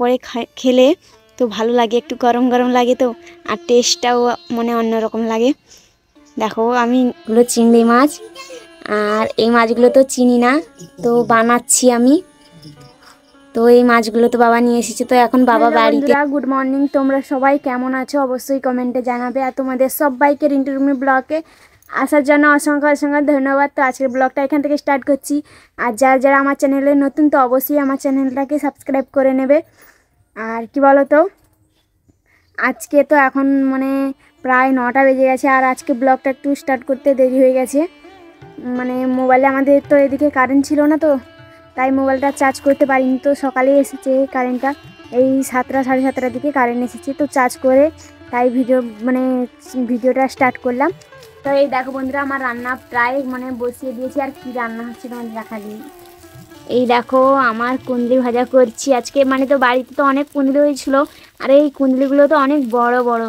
পরে খেলে তো ভালো লাগে, একটু গরম গরম লাগে তো, আর টেস্টটাও মানে অন্যরকম লাগে। দেখো আমি এগুলো চিংড়ি মাছ, আর এই মাছগুলো তো চিনি না, তো বানাচ্ছি আমি। তো এই মাছগুলো তো বাবা নিয়ে এসেছে, তো এখন বাবা বাড়িতে। গুড মর্নিং, তোমরা সবাই কেমন আছো অবশ্যই কমেন্টে জানাবে। আর তোমাদের সবাইকে রিন্টু রুমি ব্লগে আসার জন্য অসংখ্য অসংখ্য ধন্যবাদ। তো আজকের ব্লগটা এখান থেকে স্টার্ট করছি। আর যারা যারা আমার চ্যানেলে নতুন, তো অবশ্যই আমার চ্যানেলটাকে সাবস্ক্রাইব করে নেবে। আর কি বলো তো, আজকে তো এখন মানে প্রায় 9টা বেজে গেছে, আর আজকে ব্লগটা একটু স্টার্ট করতে দেরি হয়ে গেছে। মানে মোবাইলে আমাদের তো এদিকে কারেন্ট ছিল না, তো তাই মোবাইলটা চার্জ করতে পারিনি। তো সকালে এসেছে কারেন্টটা, এই 7টা সাড়ে 7টার দিকে কারেন্ট এসেছে, তো চার্জ করে তাই ভিডিওটা স্টার্ট করলাম। তো এই দেখো বন্ধুরা, আমার রান্না প্রায় মানে বসিয়ে দিয়েছি। আর কি রান্না হচ্ছে তোমাদের দেখা দিই। এই দেখো আমার কুঁদলি ভাজা করছি আজকে। মানে তো বাড়িতে তো অনেক কুঁদলি হয়েছিল, আর এই কুঁদলিগুলো তো অনেক বড় বড়,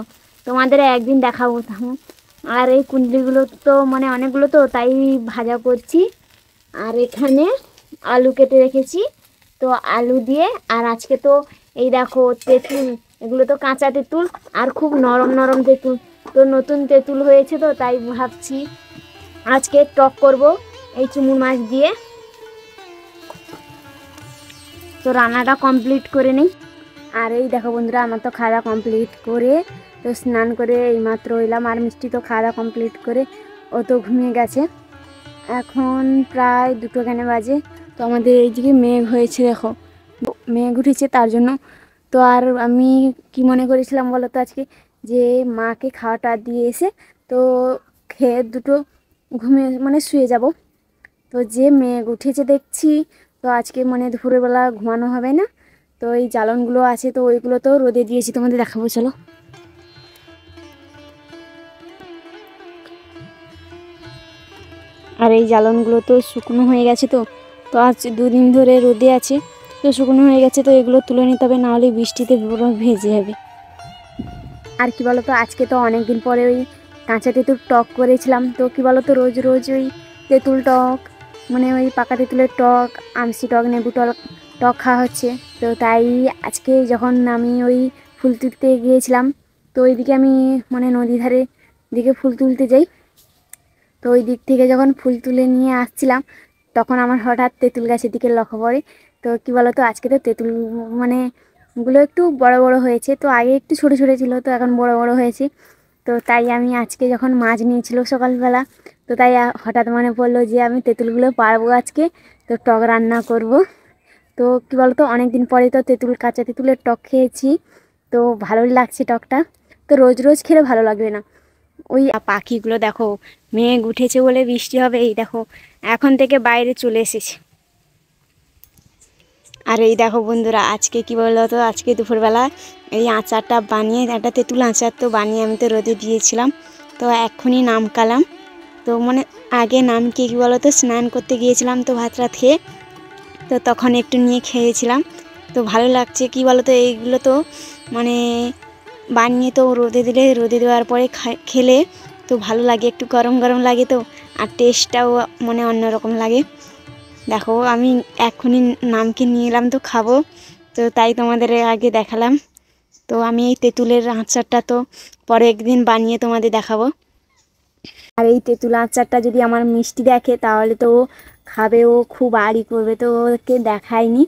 তোমাদের একদিন দেখাবো। আর এই কুঁদলিগুলো তো মানে অনেকগুলো, তো তাই ভাজা করছি। আর এখানে আলু কেটে রেখেছি, তো আলু দিয়ে। আর আজকে তো এই দেখো তেঁতুল, এগুলো তো কাঁচা তেঁতুল, আর খুব নরম নরম তেঁতুল, তো নতুন তেঁতুল হয়েছে, তো তাই ভাবছি আজকে টক করব এই চুমুর মাছ দিয়ে। তো রান্নাটা কমপ্লিট করে নিই। আর এই দেখো বন্ধুরা, আমার তো খাওয়া কমপ্লিট করে তো স্নান করে এইমাত্র এলাম। আর মিষ্টি তো খাওয়া কমপ্লিট করে ও তো ঘুমিয়ে গেছে। এখন প্রায় 2টো কেনে বাজে। তো আমাদের এইদিকে মেঘ হয়েছে, দেখো মেঘ উঠেছে তার জন্য। তো আর আমি কি মনে করেছিলাম বলো তো, আজকে যে মাকে খাওয়াটা দিয়ে এসে তো খেয়ে দুটো ঘুমিয়ে মানে শুয়ে যাব। তো যে মেঘ উঠেছে দেখছি, তো আজকে মানে দুপুরবেলা ঘুমানো হবে না। তো এই জ্বালনগুলো আছে, তো ওইগুলো তো রোদে দিয়েছি, তোমাদের দেখাবো চলো। আর এই জ্বালনগুলো তো শুকনো হয়ে গেছে, তো তো আজ 2 দিন ধরে রোদে আছে, তো শুকনো হয়ে গেছে। তো এগুলো তুলে নিতে হবে, নাহলে বৃষ্টিতে পুরো ভেজে যাবে। আর কি বলো তো, আজকে তো অনেক দিন পরে ওই কাঁচা তেঁতুল টক করেছিলাম। তো কি বলো তো, রোজ রোজ ওই তেঁতুল টক মানে ওই পাকা তেঁতুলের টক, আমসি টক, নেবু টক টক খাওয়া হচ্ছে। তো তাই আজকে যখন আমি ওই ফুল তুলতে গিয়েছিলাম, তো ওইদিকে আমি মানে নদী ধারে দিকে ফুল তুলতে যাই। তো ওই দিক থেকে যখন ফুল তুলে নিয়ে আসছিলাম, তখন আমার হঠাৎ তেঁতুল গাছের দিকে লক্ষ্য পড়ে। তো কি বলো তো, আজকে তো তেঁতুল মানে গুলো একটু বড় বড় হয়েছে, তো আগে একটু ছোটো ছোটো ছিল, তো এখন বড় বড় হয়েছে। তো তাই আমি আজকে যখন মাছ নিয়েছিল সকালবেলা, তো তাই হঠাৎ মনে পড়লো যে আমি তেঁতুলগুলো পারবো আজকে, তো টক রান্না করব। তো কী বলো তো, অনেক দিন পরে তো কাঁচা তেঁতুলের টক খেয়েছি, তো ভালোই লাগছে টকটা। তো রোজ রোজ খেলে ভালো লাগবে না। ওই পাখিগুলো দেখো, মেঘ উঠেছে বলে বৃষ্টি হবে, এই দেখো এখন থেকে বাইরে চলে এসেছে। আর এই দেখো বন্ধুরা, আজকে কি বলো তো, আজকে দুপুরবেলা এই আচারটা বানিয়ে, একটা তেঁতুল আচার তো বানিয়ে আমি তো রোদে দিয়েছিলাম। তো এক্ষুনি নামকালাম। তো মানে আগে নামকে কী বলো তো, স্নান করতে গিয়েছিলাম, তো ভাত রাত খেয়ে, তো তখন একটু নিয়ে খেয়েছিলাম। তো ভালো লাগছে। কি বলো তো, এইগুলো তো মানে বানিয়ে তো রোদে দিলে, রোদে দেওয়ার পরে খেলে তো ভালো লাগে, একটু গরম গরম লাগে তো, আর টেস্টটাও মানে অন্যরকম লাগে। দেখো আমি এক্ষুনি নামকে নিয়ে এলাম, তো খাবো, তো তাই তোমাদের আগে দেখালাম। তো আমি এই তেঁতুলের আচারটা তো পরে একদিন বানিয়ে তোমাদের দেখাবো। আর এই তেঁতুল আচারটা যদি আমার মিষ্টি দেখে, তাহলে তো ও খাবে, ও খুব আড়ি করবে, তো ওকে দেখায়নি।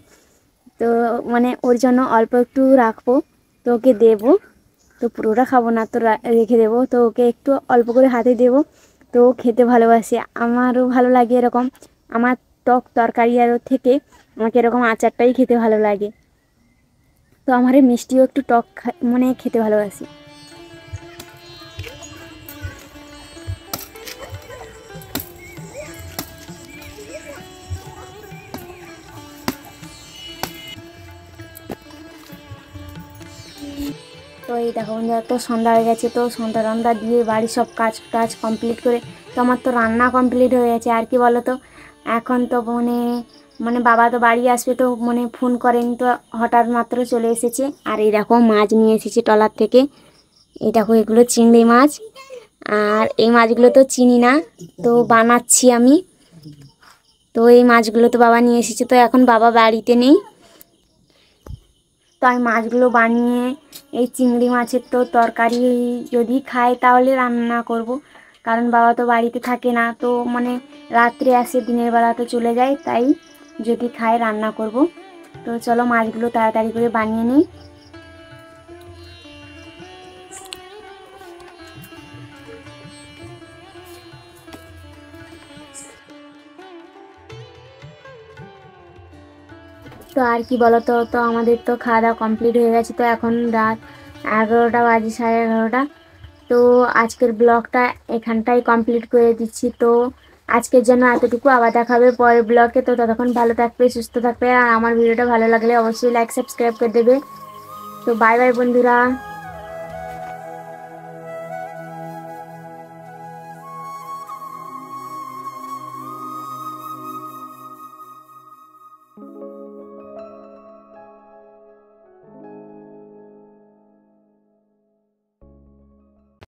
তো মানে ওর জন্য অল্প একটু রাখবো, তো ওকে দেবো। তো পুরোটা খাবো না, তো রেখে দেবো। তো ওকে একটু অল্প করে হাতে দেবো, তো ও খেতে ভালোবাসে। আমারও ভালো লাগে এরকম, আমার টক তরকারি আরও থেকে আমাকে এরকম আচারটাই খেতে ভালো লাগে। তো আমার এই মিষ্টিও একটু টক মানে খেতে ভালোবাসি। তো এই দেখো বন্ধুরা, তো সন্ধ্যা হয়ে গেছে, তো সন্ধ্যা দিয়ে বাড়ির সব কাজ টাজ কমপ্লিট করে তো আমার তো রান্না কমপ্লিট হয়ে গেছে। আর কি বলো তো, এখন তো মানে বাবা তো বাড়ি আসবে, তো মানে ফোন করেনি, তো হঠাৎ মাত্র চলে এসেছে। আর এই দেখো মাছ নিয়ে এসেছে ট্রলার থেকে, এই দেখো এগুলো চিংড়ি মাছ। আর এই মাছগুলো তো চিনি না, তো বানাচ্ছি আমি। তো এই মাছগুলো তো বাবা নিয়ে এসেছে, তো এখন বাবা বাড়িতে নেই। তো আমি মাছগুলো বানিয়ে এই চিংড়ি মাছের তো তরকারি যদি খাই তাহলে রান্না করব, কারণ বাবা তো বাড়িতে থাকে না, তো মানে রাত্রে আসে, দিনের বেলা তো চলে যায়, তাই যদি খাই রান্না করব। তো চলো মাছগুলো তাড়াতাড়ি করে বানিয়ে নিই। তো আর কি বলতো, তো আমাদের তো খাওয়া দাওয়া কমপ্লিট হয়ে গেছে, তো এখন রাত 11টা বাজে, 11:30। তো আজকের ব্লগটা এখানটাই কমপ্লিট করে দিচ্ছি। তো আজকের জন্য এতটুকু, আবার দেখা হবে পরের ব্লগে। তো ততক্ষণ ভালো থাকবে, সুস্থ থাকবে, আর আমার ভিডিওটা ভালো লাগলে অবশ্যই লাইক সাবস্ক্রাইব করে দেবে। তো বাই বাই বন্ধুরা।